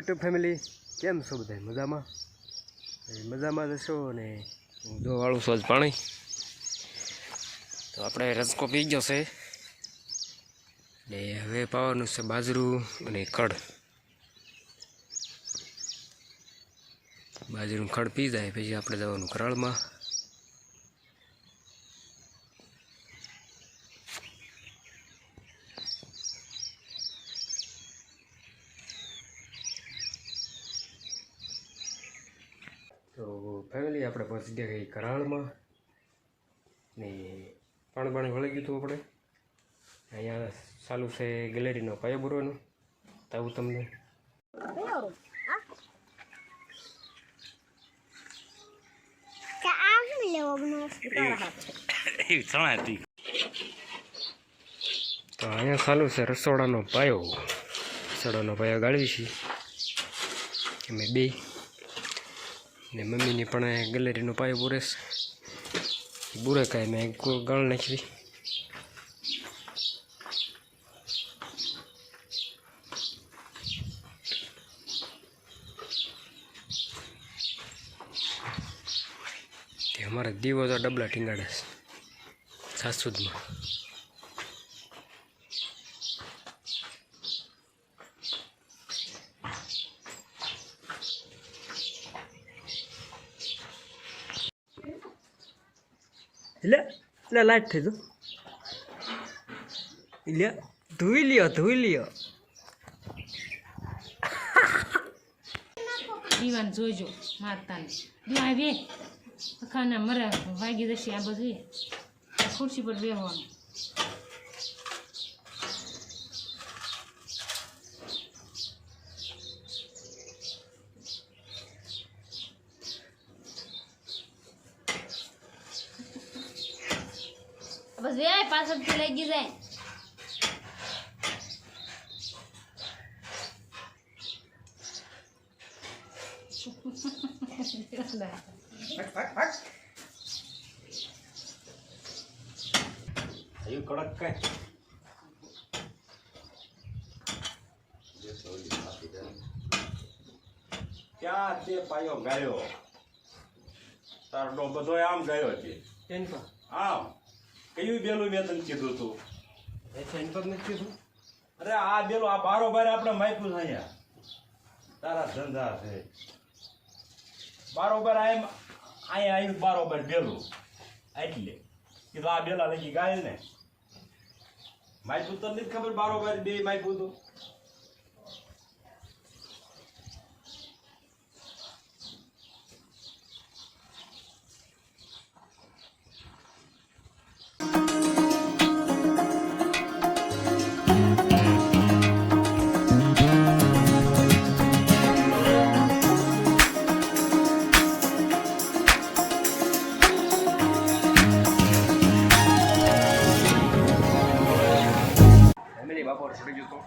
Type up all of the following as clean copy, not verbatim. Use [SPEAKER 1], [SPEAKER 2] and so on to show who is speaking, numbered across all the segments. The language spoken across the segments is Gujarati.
[SPEAKER 1] યુટ્યુબ ફેમિલી, કેમ છો બધા? મજામાં? મજામાં જશો ને? હું જો વાળું છું પાણી. તો આપણે રસકો પી ગયો છે ને હવે પાવાનું છે બાજરું અને ખડ. બાજરું ખડ પી જાય પછી આપણે જવાનું કરાળમાં. તો ફેમિલી આપણે પહોંચી ગયા ગઈ કરાળમાં ને પાણી વળી ગયું હતું. આપણે અહીંયા ચાલુ છે ગેલેરીનો પાયો બુરવાનો. તાવું તમને તો અહીંયા ચાલુ છે રસોડાનો પાયો. રસોડાનો પાયો ગાળવી છે અમે બે ને મમ્મીની પણ ગેલેરીનો પાયો બુરે છે. બુરે કાંઈ મેં ગાળ નાખી. તે અમારા દીવો તો ડબલા ટીંગાડે છે સાસુદમાં. એટલે લાઈટ થઈ જો એટલે ધોઈ લ્યો
[SPEAKER 2] દીવાન જોઈજો મારતાને દીવા બે ખાના મરે વાગી જશે. આ બધું ખુરશી પર બેહવાનું. બસ બે પાછળથી લાગી જાય.
[SPEAKER 1] કડક કઈ
[SPEAKER 3] ક્યાં તે પાયો ગાયો તારો બધો આમ ગયો છે. આમ કયું બેલું મેં તને કીધું તું? અરે આ બેલું આ બારોબાર આપણે માપ્યું છે. અહીંયા તારા ધંધા છે બારોબાર. અહીંયા આવ્યું બારોબાર બેલું એટલે કીધું આ બેલા લગી ગાય ને માપ્યું તો નથી ખબર. બારોબાર બે માપ્યું તું.
[SPEAKER 1] બપોર છોડી ગયો તો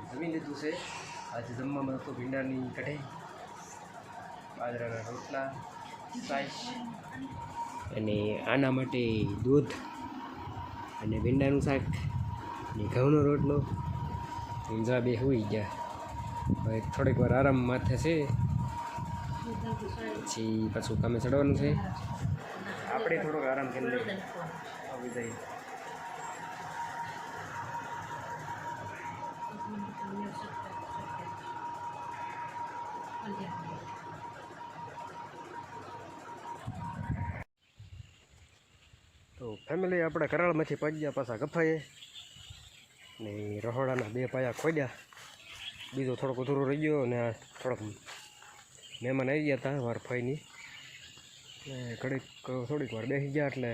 [SPEAKER 1] જમી લીધું છે. આજે જમવામાં તો ભીંડાની કઢાઈ, બાજરાના રોટલા, છાશ અને આના માટે દૂધ અને ભીંડાનું શાક અને ઘઉંનો રોટલો. ઊંઝા બે હોઈ ગયા. હવે થોડીક વાર આરામ માથે છે પછી પાછું કામે ચડવાનું છે. આપણે થોડોક આરામ કરી લઈએ આવી જાય. તો ફેમિલી આપણે કરાળમાંથી પગ્યા પાછા ગફાઈએ ને રહોડાના બે પાયા ખોદ્યા. બીજો થોડોક અધૂરો રહી ગયો અને થોડોક મહેમાન આવી ગયા હતા મારા ફાઈની થોડીક વાર બેસી ગયા એટલે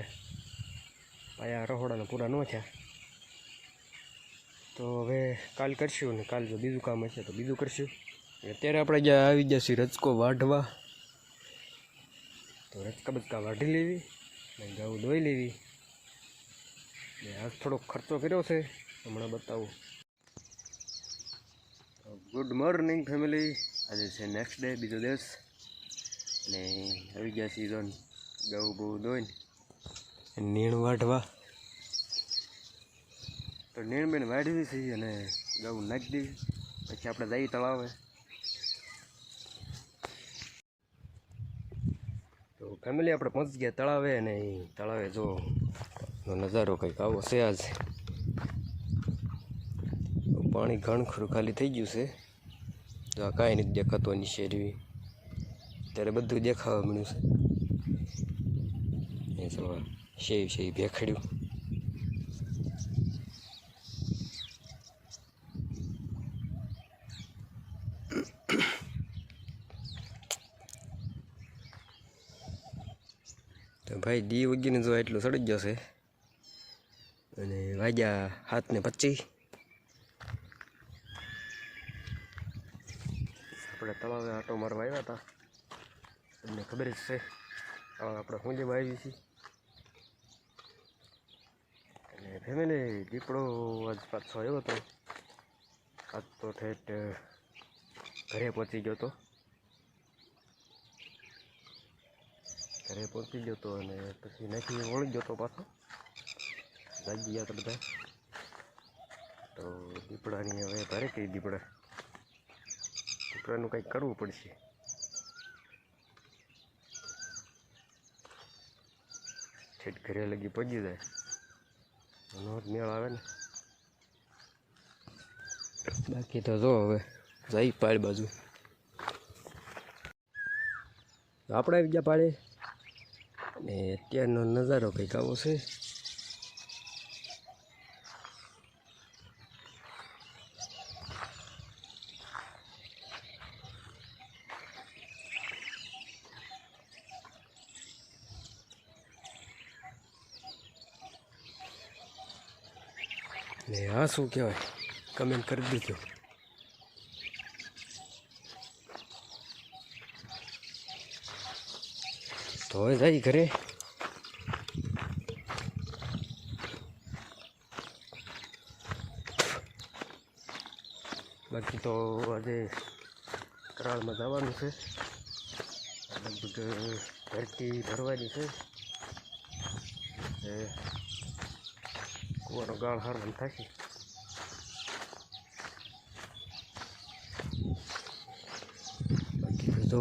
[SPEAKER 1] પાયા રહોડાના પૂરા ન થયા. તો હવે કાલ કરશું ને કાલ જો બીજું કામ હશે તો બીજું કરશું. અત્યારે આપણે જ્યાં આવી ગયા છીએ રચકો વાઢવા. તો રચકા બચકા વાઢી લેવી ને ઘઉં ધોઈ લેવી. ને આ થોડોક ખર્ચો કર્યો છે હમણાં બતાવું. Good morning family. આજે છે નેક્સ્ટ ડે, બીજો દિવસ ને આવી ગયા છીએ ઘઉં બહુ ધોઈને નીણ વાઢવા. તો નીણ બેન વાઢવી છે અને ઘઉં નાખી દેવી પછી આપણે જઈ તળાવે ફેમિલી આપણે પહોંચી ગયા તળાવે, અને તળાવે જો નજારો કંઈક આવો છે. આજ પાણી ઘણું ખરું ખાલી થઈ ગયું છે. જો આ કાંઈ નથી દેખાતું એની શેરવી, ત્યારે બધું દેખાવા મળ્યું છે. એ જો શેવ છે એ ભેખડ્યું. તો ભાઈ દી ઉગીને જો એટલું સડી જશે, અને વાગ્યા 7:25. આપણે તળાવે આટો મારવા આવ્યા હતા, તમને ખબર જ છે. આપણે શું જેવા આવી છીએ. અને ફેમિલી દીપડો આજ પાછો આવ્યો હતો. આજ તો ઠેઠ ઘરે પહોંચી ગયો હતો. ઘરે પહોંચી ગયો હતો અને પછી નાખી વળી ગયો હતો પાછો. જાગી ગયા હતા બધા. તો દીપડાની હવે ભારે કઈ દીપડાનું કંઈક કરવું પડશે. ઠેઠ ઘરે લગી પહોંચી જાય એનો જ મેળ આવે ને. બાકી તો જો હવે જઈ પાડ બાજુ. આપણે આવી ગયા પાડે, અને અત્યારનો નજારો કંઈક આવો છે. ને આ શું કહેવાય, કમેન્ટ કરી દીધો. તો હવે જાય ઘરે. બાકી તો આજે કરાળમાં જવાનું છે. લગભગ ધરતી ભરવાની છે. કુવાનો ગાળ હારવાનું થશે. બાકી તો જો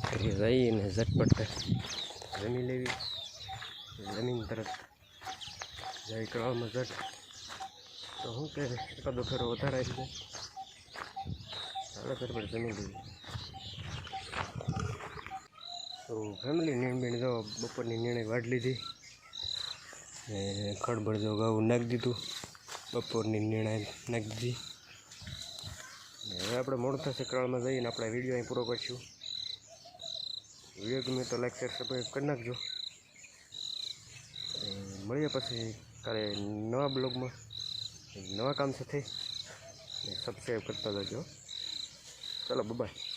[SPEAKER 1] ઘરે જઈને ઝટપટ જમી લેવી. જમીન તરત જાય કરાળમાં ઝટ. તો શું કે એકાદો ફેરો વધારે આવી જાય, ચાલો ફેર પણ જમી લેવી. તો ફેમિલી નીણ જો બપોરની નીણે વાઢ લીધી, ને ખડબડ જો ઘઉં નાખી દીધું. બપોરની નીણે નાખી દીધી. હવે આપણે મોડું થશે, કરાળમાં જઈને આપણે વિડીયો અહીં પૂરો કરીશું. વિડીયો ગમે તો લાઈક શેર સબસ્ક્રાઈબ કરી નાખજો. મળીએ પછી કાલે નવા બ્લોગમાં નવા કામ સાથે. સબસ્ક્રાઈબ કરતા જજો. ચાલો બાય.